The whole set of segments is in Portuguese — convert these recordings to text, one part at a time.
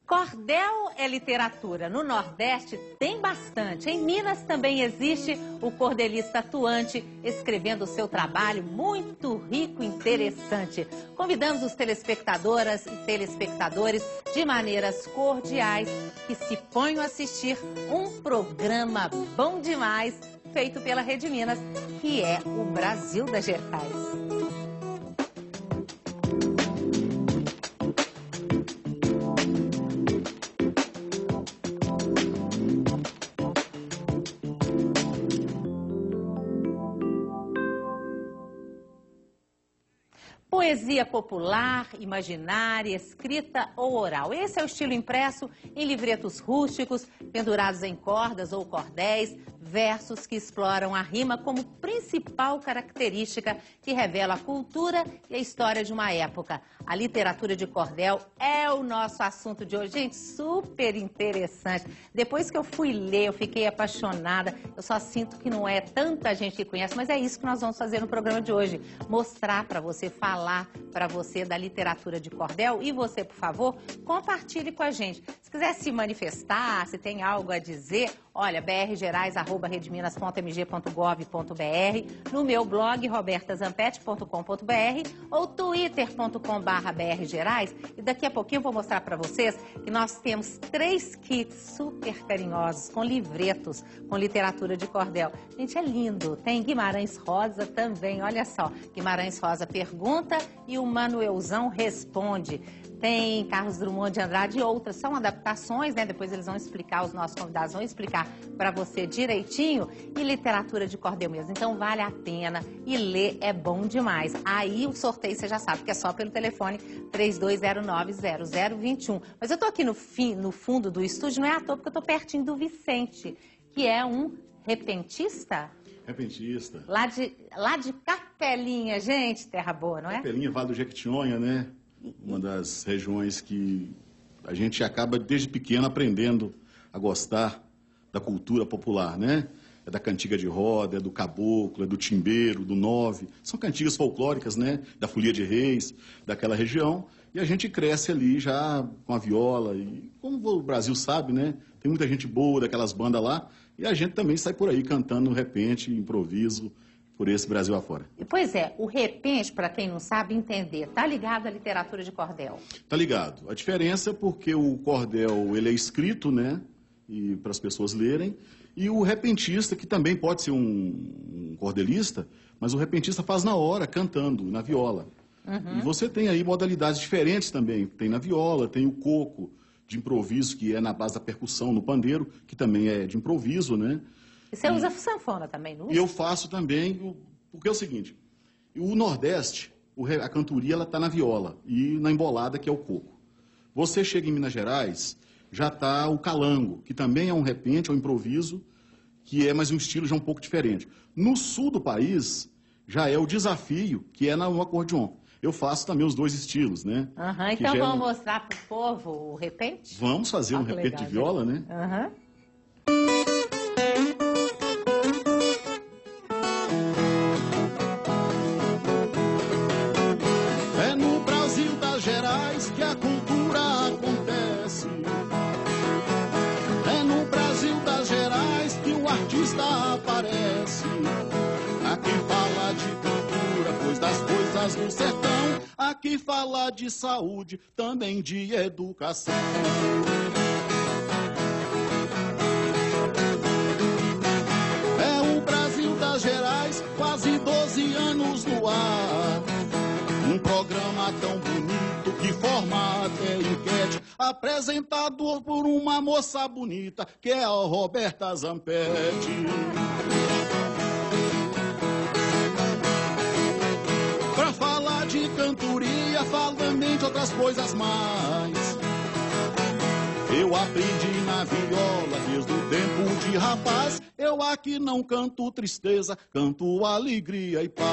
Cordel é literatura. No Nordeste tem bastante. Em Minas também existe o cordelista atuante, escrevendo o seu trabalho muito rico e interessante. Convidamos os telespectadoras e telespectadores de maneiras cordiais que se ponham a assistir um programa bom demais feito pela Rede Minas, que é o Brasil das Gerais. Poesia popular, imaginária, escrita ou oral. Esse é o estilo impresso em livretos rústicos, pendurados em cordas ou cordéis, versos que exploram a rima como principal característica que revela a cultura e a história de uma época. A literatura de cordel é o nosso assunto de hoje. Gente, super interessante. Depois que eu fui ler, eu fiquei apaixonada. Eu só sinto que não é tanta gente que conhece, mas é isso que nós vamos fazer no programa de hoje. Mostrar para você, falar para você da literatura de cordel. E você, por favor, compartilhe com a gente. Se quiser se manifestar, se tem algo a dizer, olha, brgerais@redeminas.mg.gov.br, no meu blog robertazampete.com.br ou twitter.com/brgerais. E daqui a pouquinho eu vou mostrar para vocês que nós temos 3 kits super carinhosos com livretos, com literatura de cordel. Gente, é lindo. Tem Guimarães Rosa também, olha só. Guimarães Rosa pergunta e o Manuelzão responde. Tem Carlos Drummond de Andrade e outras. São adaptações, né? Depois eles vão explicar, os nossos convidados vão explicar para você direitinho. E literatura de cordel mesmo. Então vale a pena. E ler é bom demais. Aí o sorteio você já sabe que é só pelo telefone 3209-0021. Mas eu tô aqui no fundo do estúdio, não é à toa, porque eu tô pertinho do Vicente, que é um repentista. Repentista. Lá de Capelinha, gente, terra boa, não é? Capelinha, Vale do Jequitinhonha, né? Uma das regiões que a gente acaba desde pequeno aprendendo a gostar da cultura popular, né? É da cantiga de roda, é do caboclo, é do timbeiro, do nove. São cantigas folclóricas, né? Da folia de reis, daquela região. E a gente cresce ali já com a viola. E como o Brasil sabe, né? Tem muita gente boa daquelas bandas lá. E a gente também sai por aí cantando repente, improviso, por esse Brasil afora. Pois é, o repente, para quem não sabe entender, tá ligado à literatura de cordel? Tá ligado. A diferença é porque o cordel, ele é escrito, né, e para as pessoas lerem, e o repentista, que também pode ser um cordelista, mas o repentista faz na hora, cantando, na viola. Uhum. E você tem aí modalidades diferentes também. Tem na viola, tem o coco de improviso, que é na base da percussão, no pandeiro, que também é de improviso, né? E você usa sanfona também, não usa? E eu faço também, porque é o seguinte, o Nordeste, a cantoria, ela está na viola e na embolada, que é o coco. Você chega em Minas Gerais, já está o calango, que também é um repente, é um improviso, que é mais um estilo já um pouco diferente. No sul do país, já é o desafio, que é no acordeon. Eu faço também os dois estilos, né? Uhum, então vamos mostrar para o povo o repente? Vamos fazer um repente legal, de viola, né? Uhum. Que a cultura acontece. É no Brasil das Gerais que o artista aparece. Aqui fala de cultura, pois das coisas do sertão. Aqui fala de saúde, também de educação. É o Brasil das Gerais, quase 12 anos no ar. Um programa tão bonito que forma até enquete, apresentado por uma moça bonita, que é a Roberta Zampete. Pra falar de cantoria, falo também de outras coisas mais. Eu aprendi na viola desde o tempo de rapaz. Eu aqui não canto tristeza, canto alegria e paz.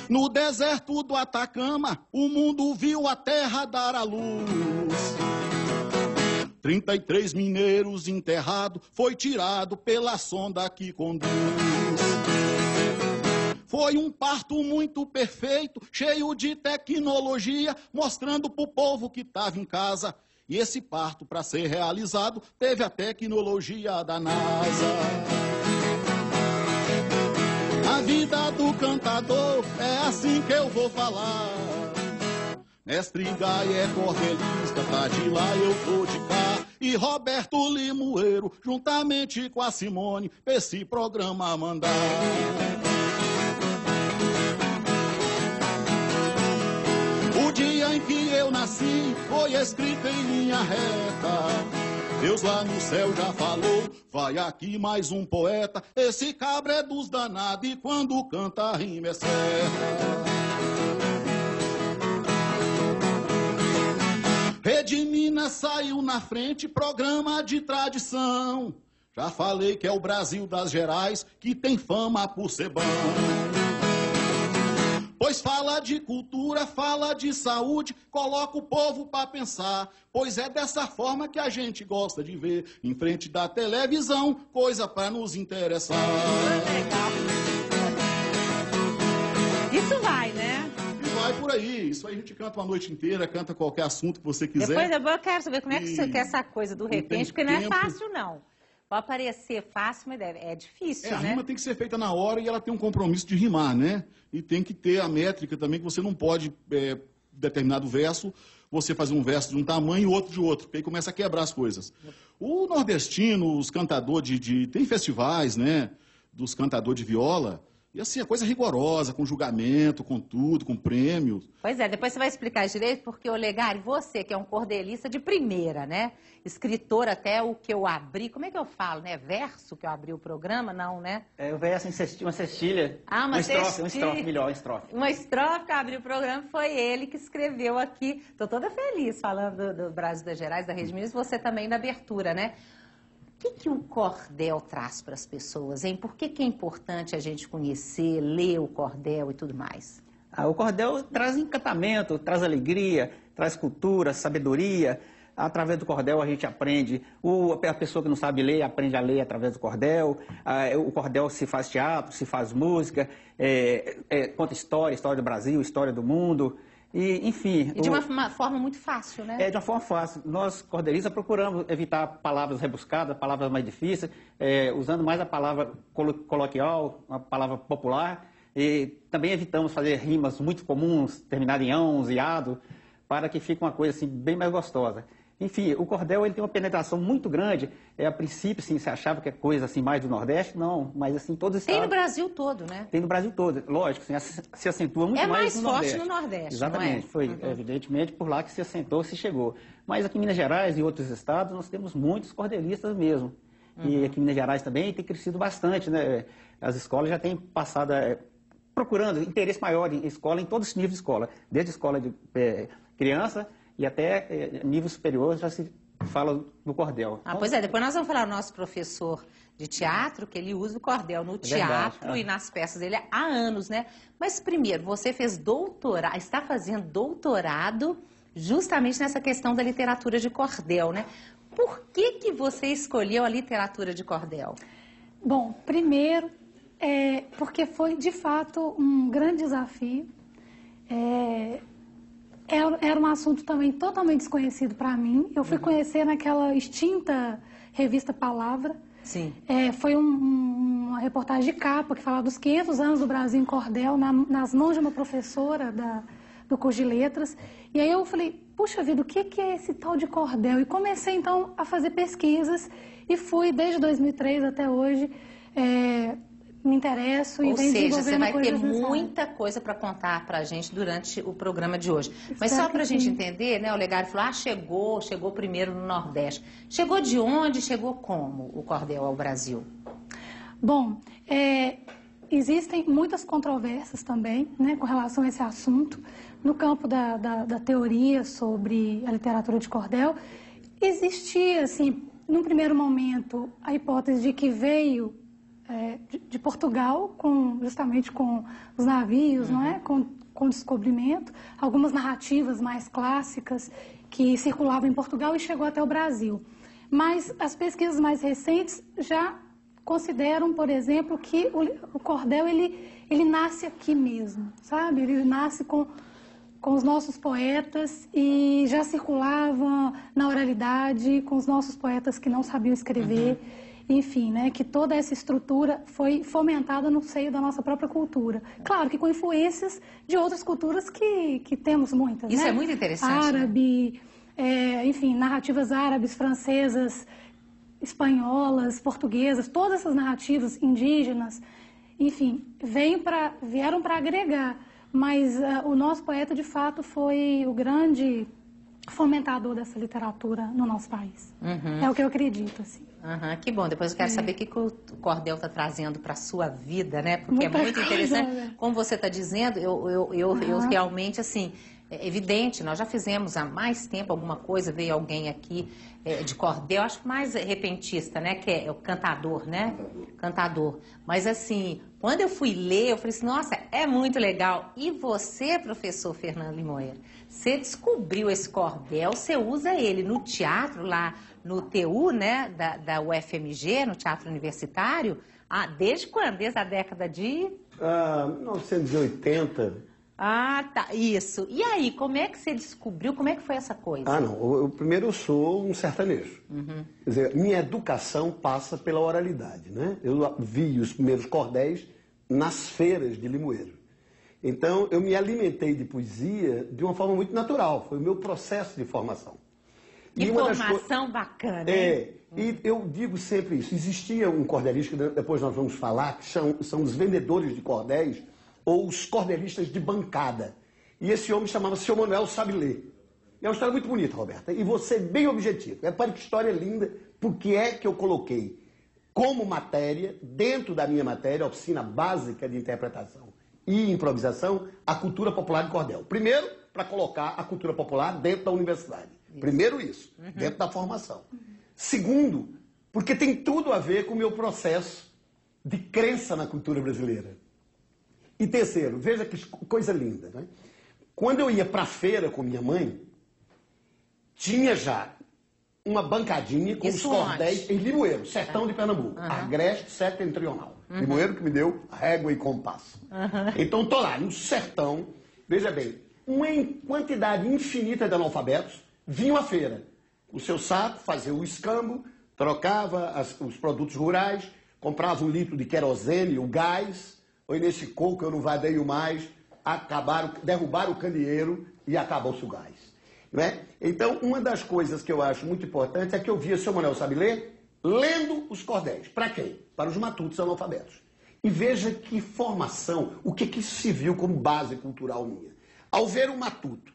No deserto do Atacama, o mundo viu a terra dar à luz. 33 mineiros enterrados, foi tirado pela sonda que conduz. Foi um parto muito perfeito, cheio de tecnologia, mostrando pro povo que estava em casa. E esse parto, para ser realizado, teve a tecnologia da NASA. A vida do cantador é assim que eu vou falar. Mestre Gaia é cordelista, tá de lá, eu tô de cá. E Roberto Limoeiro, juntamente com a Simone, pra esse programa mandar. O dia em que eu nasci foi escrito em linha reta. Deus lá no céu já falou, vai aqui mais um poeta. Esse cabra é dos danados e quando canta a rima é certa. Rede Minas saiu na frente, programa de tradição. Já falei que é o Brasil das Gerais, que tem fama por ser bom. Pois fala de cultura, fala de saúde, coloca o povo pra pensar. Pois é dessa forma que a gente gosta de ver, em frente da televisão, coisa pra nos interessar. Legal. Isso vai, né? Vai por aí, isso aí a gente canta uma noite inteira, canta qualquer assunto que você quiser. Depois eu quero saber como é que você quer essa coisa do repente, porque não é fácil, não. Pode parecer fácil, mas é difícil, né? A rima tem que ser feita na hora e ela tem um compromisso de rimar, né? E tem que ter a métrica também, que você não pode, determinado verso, você fazer um verso de um tamanho e outro de outro, porque aí começa a quebrar as coisas. O nordestino, os cantadores tem festivais, né? Dos cantadores de viola. E assim, a coisa rigorosa, com julgamento, com tudo, com prêmio. Pois é, depois você vai explicar direito, porque, Olegário, você que é um cordelista de primeira, né? Escritor até o que eu abri, como é que eu falo, né? Verso que eu abri o programa, não, né? É o verso em uma cestilha. Ah, uma estrofe, melhor, uma estrofe. Uma estrofe que abriu o programa, foi ele que escreveu aqui. Estou toda feliz falando do Brasil das Gerais, da Rede Minas, você também da abertura, né? O que o cordel traz para as pessoas, hein? Por que é importante a gente conhecer, ler o cordel e tudo mais? O cordel traz encantamento, traz alegria, traz cultura, sabedoria. Através do cordel a gente aprende. A pessoa que não sabe ler, aprende a ler através do cordel. O cordel se faz teatro, se faz música, conta história do Brasil, história do mundo. E, enfim... E de uma forma muito fácil, né? De uma forma fácil. Nós, cordelistas, procuramos evitar palavras rebuscadas, palavras mais difíceis, usando mais a palavra coloquial, a palavra popular. E também evitamos fazer rimas muito comuns, terminadas em ãos e ado, para que fique uma coisa assim, bem mais gostosa. Enfim, o cordel ele tem uma penetração muito grande. A princípio, assim, você achava que é coisa assim, mais do Nordeste? Não, mas assim, todos os estados... Tem no Brasil todo, né? Tem no Brasil todo, lógico, assim, se acentua muito mais no Nordeste. É mais forte no Nordeste, exatamente, não é? Foi evidentemente por lá que se assentou, se chegou. Mas aqui em Minas Gerais e outros estados, nós temos muitos cordelistas mesmo. E aqui em Minas Gerais também tem crescido bastante, né? As escolas já têm passado... procurando interesse maior em escola, em todos os níveis de escola. Desde a escola de criança... e até nível superior já se fala do cordel. Pois é, depois nós vamos falar o nosso professor de teatro, que ele usa o cordel no teatro e nas peças dele há anos, né? Mas primeiro, você fez doutorado, está fazendo doutorado justamente nessa questão da literatura de cordel, né? Por que você escolheu a literatura de cordel? Bom, primeiro, porque foi de fato um grande desafio. Era um assunto também totalmente desconhecido para mim. Eu fui conhecer naquela extinta revista Palavra. Sim. Foi uma reportagem de capa que falava dos 500 anos do Brasil em cordel, nas mãos de uma professora do curso de letras. E aí eu falei, puxa vida, o que é esse tal de cordel? E comecei então a fazer pesquisas e fui desde 2003 até hoje... me interesso e venho desenvolvendo. Ou seja, você vai ter nessa muita área. coisa para contar para a gente durante o programa de hoje. Mas só para a gente entender, né? O Olegário falou, chegou primeiro no Nordeste. Chegou de onde? Chegou como o cordel ao Brasil? Bom, existem muitas controvérsias também, né, com relação a esse assunto. No campo da teoria sobre a literatura de cordel, existia, assim, num primeiro momento, a hipótese de que veio de Portugal, justamente com os navios, não é? Com o descobrimento, algumas narrativas mais clássicas que circulavam em Portugal e chegou até o Brasil. Mas as pesquisas mais recentes já consideram, por exemplo, que o cordel ele nasce aqui mesmo, sabe? Ele nasce com os nossos poetas e já circulava na oralidade com os nossos poetas que não sabiam escrever. Enfim, né, que toda essa estrutura foi fomentada no seio da nossa própria cultura. Claro que com influências de outras culturas que temos muitas. Isso né? é muito interessante. Árabe, enfim, narrativas árabes, francesas, espanholas, portuguesas, todas essas narrativas indígenas, enfim, vieram para agregar. Mas o nosso poeta, de fato, foi o grande fomentador dessa literatura no nosso país. É o que eu acredito, assim. Que bom, depois eu quero saber o que o cordel está trazendo para a sua vida, né? Porque é muito interessante. Né? Como você está dizendo, eu realmente, assim, é evidente, nós já fizemos há mais tempo alguma coisa, veio alguém aqui de cordel, acho mais repentista, né? Que é o cantador, né? Cantador. Mas, assim, quando eu fui ler, eu falei assim, nossa, é muito legal. E você, professor Fernando Limoeiro, você descobriu esse cordel, você usa ele no teatro lá no TU, né, da UFMG, no Teatro Universitário, desde quando? Desde a década de... 1980. Tá, isso. E aí, como é que você descobriu, como é que foi essa coisa? Não, primeiro eu sou um sertanejo. Quer dizer, minha educação passa pela oralidade, né? Eu vi os primeiros cordéis nas feiras de Limoeiro. Então, eu me alimentei de poesia de uma forma muito natural, foi o meu processo de formação. Que formação bacana, hein? E eu digo sempre isso. Existia um cordelista, que depois nós vamos falar, que são os vendedores de cordéis, ou os cordelistas de bancada. E esse homem chamava-se Seu Manuel Sabilê. É uma história muito bonita, Roberta. E você bem objetivo. Repare que história linda, porque é que eu coloquei como matéria, dentro da minha matéria, oficina básica de interpretação e improvisação, a cultura popular de cordel. Primeiro, para colocar a cultura popular dentro da universidade. Primeiro isso, dentro da formação. Segundo, porque tem tudo a ver com o meu processo de crença na cultura brasileira. E terceiro, veja que coisa linda, né? Quando eu ia para a feira com minha mãe, tinha já uma bancadinha com os cordéis em Limoeiro, sertão de Pernambuco, agreste setentrional. Limoeiro que me deu régua e compasso. Então, estou lá no sertão, veja bem, uma quantidade infinita de analfabetos vinham à feira. O seu saco, fazia o escambo, trocava os produtos rurais, comprava 1 litro de querosene, o gás, ou nesse coco eu não vadeio mais, derrubaram o candeeiro e acabou-se o gás. Não é? Então, uma das coisas que eu acho muito importante é que eu via Seu Manuel Sabilê lendo os cordéis. Para quem? Para os matutos analfabetos. E veja que formação, o que isso se viu como base cultural minha. Ao ver um matuto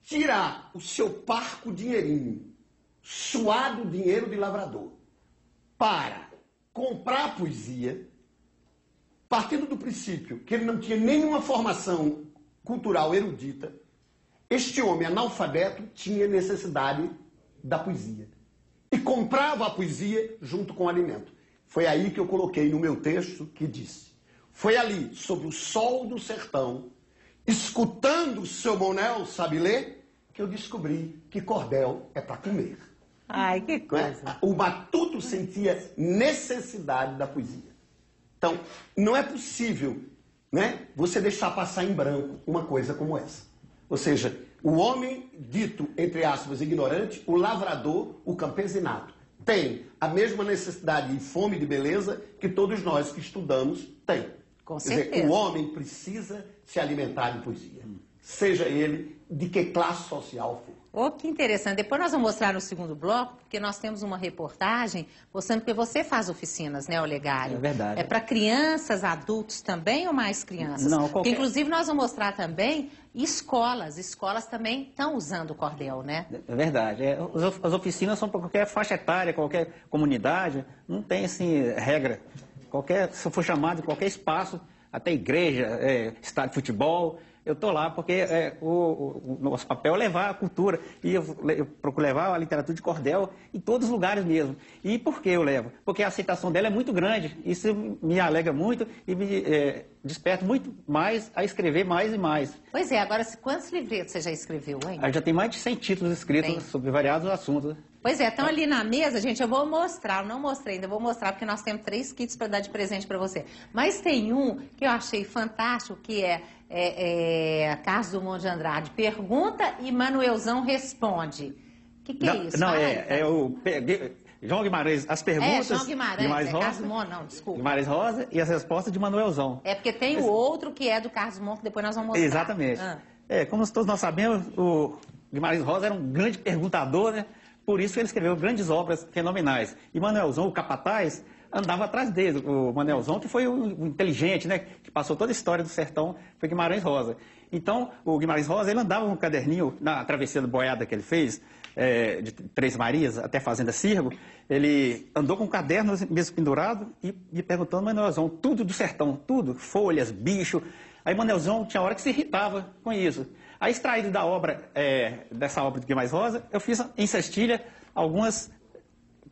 tirar o seu parco dinheirinho, suado dinheiro de lavrador, para comprar poesia, partindo do princípio que ele não tinha nenhuma formação cultural erudita, este homem analfabeto tinha necessidade da poesia. E comprava a poesia junto com o alimento. Foi aí que eu coloquei no meu texto que disse: foi ali, sob o sol do sertão, escutando o Seu Manuel Sabilê, que eu descobri que cordel é para comer. Ai, que coisa. O matuto sentia necessidade da poesia. Então, não é possível, né, você deixar passar em branco uma coisa como essa. Ou seja, o homem dito, entre aspas, ignorante, o lavrador, o campesinato, tem a mesma necessidade e fome de beleza que todos nós que estudamos tem. Com certeza. Quer dizer, o homem precisa se alimentar de poesia, seja ele de que classe social for. Oh, que interessante. Depois nós vamos mostrar no segundo bloco, porque nós temos uma reportagem mostrando que você faz oficinas, né, Olegário? É verdade. É para crianças, adultos também ou mais crianças? Não, porque, inclusive, nós vamos mostrar também escolas. Escolas também estão usando o cordel, né? É verdade. As oficinas são para qualquer faixa etária, qualquer comunidade. Não tem, assim, regra. Se eu for chamado em qualquer espaço, até igreja, estádio de futebol, eu estou lá porque o nosso papel é levar a cultura. E eu procuro levar a literatura de cordel em todos os lugares mesmo. E por que eu levo? Porque a aceitação dela é muito grande. Isso me alegra muito e me desperta muito mais a escrever mais e mais. Pois é, agora quantos livretos você já escreveu, hein? Já tem mais de 100 títulos escritos sobre variados assuntos. Pois é, estão ali na mesa, gente, eu vou mostrar, eu não mostrei ainda, vou mostrar porque nós temos 3 kits para dar de presente para você. Mas tem um que eu achei fantástico, que é Carlos Drummond de Andrade. Pergunta e Manuelzão responde. O que é isso? Não, Fala, é o João Guimarães, as perguntas... João Guimarães, Rosa, Carlos Drummond, não, desculpa. Guimarães Rosa e as respostas de Manuelzão. É porque tem o outro que é do Carlos Drummond, que depois nós vamos mostrar. Exatamente. Como todos nós sabemos, o Guimarães Rosa era um grande perguntador, né? Por isso ele escreveu grandes obras fenomenais. E Manuelzão, o capataz, andava atrás dele. O Manuelzão, que foi o inteligente, né? Que passou toda a história do sertão, foi Guimarães Rosa. Então, o Guimarães Rosa, ele andava com um caderninho na travessia do boiada que ele fez, de Três Marias até Fazenda Cirgo. Ele andou com um caderno mesmo pendurado e perguntando ao Manuelzão tudo do sertão, tudo, folhas, bicho. Aí Manuelzão tinha hora que se irritava com isso. Aí, extraído da obra, dessa obra de Guimarães Rosa, eu fiz em cestilha algumas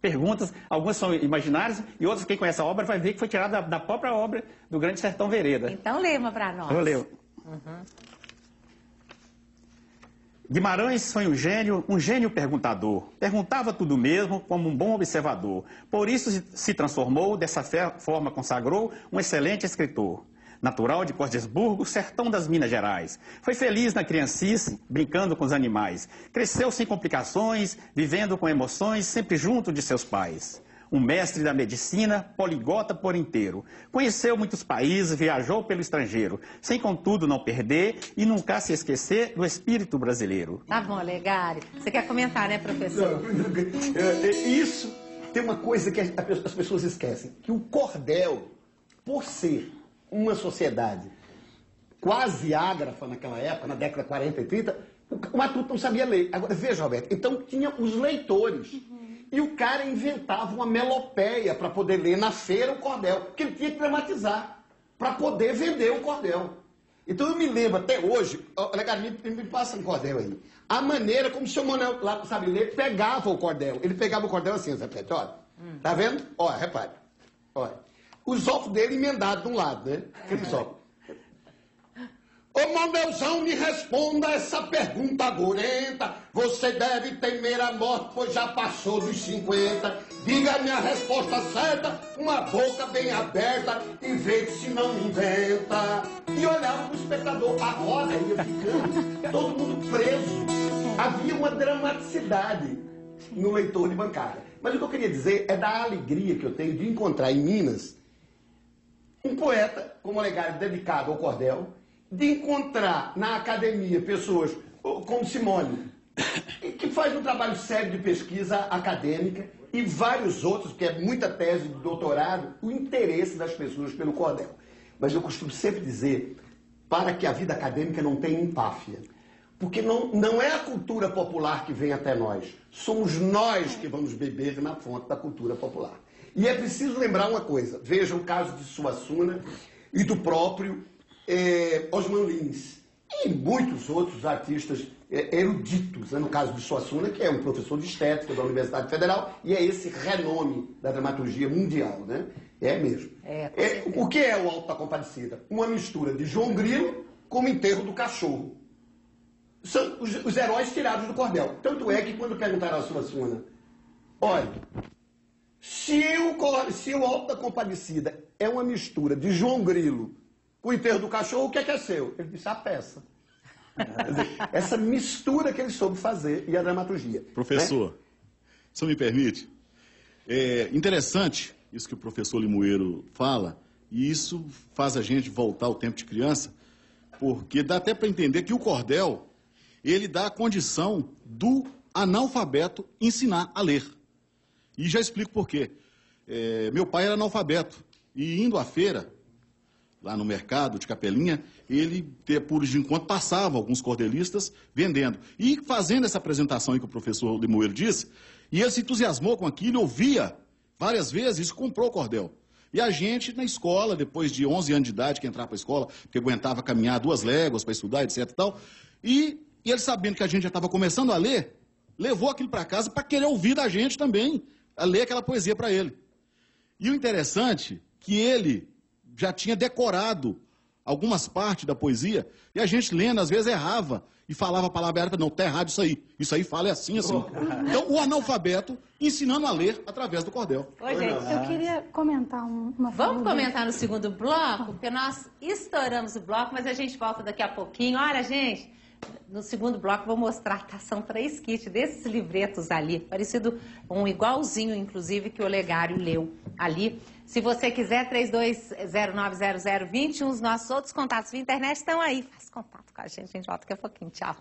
perguntas, algumas são imaginárias e outras, quem conhece a obra vai ver que foi tirada da própria obra do Grande Sertão Vereda. Então, lê uma para nós. Eu leio. Guimarães foi um gênio perguntador. Perguntava tudo mesmo como um bom observador. Por isso se transformou, dessa forma consagrou, um excelente escritor. Natural de Cordesburgo, sertão das Minas Gerais. Foi feliz na criancice, brincando com os animais. Cresceu sem complicações, vivendo com emoções, sempre junto de seus pais. Um mestre da medicina, poliglota por inteiro. Conheceu muitos países, viajou pelo estrangeiro, sem contudo não perder e nunca se esquecer do espírito brasileiro. Tá bom, Legari. Você quer comentar, né, professor? Isso tem uma coisa que as pessoas esquecem, que o cordel, por ser uma sociedade quase ágrafa naquela época, na década de 40 e 30, o matuto não sabia ler. Agora, veja, Roberto, então tinha os leitores. E o cara inventava uma melopéia para poder ler na feira o cordel, porque ele tinha que dramatizar para poder vender o cordel. Então eu me lembro até hoje, Legal, me passa um cordel aí, a maneira como o seu Manuel, lá sabe ler, pegava o cordel. Ele pegava o cordel assim, Zé Pedro, olha, tá vendo? Olha, repare, olha. Os ovos dele emendados de um lado, né? Aqueles ovos. Ô Manuelzão, me responda essa pergunta gorenta. Você deve temer a morte, pois já passou dos 50. Diga-me a resposta certa, uma boca bem aberta, e vê se não me inventa. E olhava pro espectador, a roda ia ficando, todo mundo preso. Havia uma dramaticidade no leitor de bancada. Mas o que eu queria dizer é da alegria que eu tenho de encontrar em Minas um poeta como Olegário dedicado ao cordel, de encontrar na academia pessoas como Simone, que faz um trabalho sério de pesquisa acadêmica, e vários outros, que é muita tese de doutorado, o interesse das pessoas pelo cordel. Mas eu costumo sempre dizer, para que a vida acadêmica não tenha empáfia. Porque não é a cultura popular que vem até nós, somos nós que vamos beber na fonte da cultura popular. E é preciso lembrar uma coisa, veja o caso de Suassuna e do próprio Osman Lins, e muitos outros artistas eruditos, né? No caso de Suassuna, que é um professor de estética da Universidade Federal, e é esse renome da dramaturgia mundial, né? É mesmo. O que é o Alto da Compadecida? Uma mistura de João Grilo com o Enterro do Cachorro. São os heróis tirados do cordel. Tanto é que quando perguntaram a Suassuna, olha, se o Alto da Compadecida é uma mistura de João Grilo com o Enterro do Cachorro, o que é seu? Ele disse, a peça. Quer dizer, essa mistura que ele soube fazer e a dramaturgia. Professor, né? se me permite, é interessante isso que o professor Limoeiro fala, e isso faz a gente voltar ao tempo de criança, porque dá até para entender que o cordel, ele dá a condição do analfabeto ensinar a ler. E já explico por quê. Meu pai era analfabeto, e indo à feira, lá no mercado de Capelinha, ele, por de enquanto, passava alguns cordelistas vendendo. E fazendo essa apresentação aí que o professor Limoeiro disse, e ele se entusiasmou com aquilo, ouvia várias vezes e comprou o cordel. E a gente, na escola, depois de 11 anos de idade, que entrava para a escola, porque aguentava caminhar 2 léguas para estudar, etc. e tal, e ele, sabendo que a gente já estava começando a ler, levou aquilo para casa para querer ouvir da gente também, a ler aquela poesia para ele. E o interessante, que ele já tinha decorado algumas partes da poesia, e a gente lendo, às vezes errava, e falava a palavra errada, não, tá errado isso aí fala assim, assim. Então, o analfabeto ensinando a ler através do cordel. Oi, gente. Eu queria comentar uma Vamos comentar no segundo bloco, porque nós estouramos o bloco, mas a gente volta daqui a pouquinho. Olha, gente, no segundo bloco vou mostrar, tá? São 3 kits desses livretos ali, parecido, um igualzinho, inclusive, que o Olegário leu ali. Se você quiser, 32090021, os nossos outros contatos via internet estão aí. Faz contato com a gente volta daqui a pouquinho. Tchau.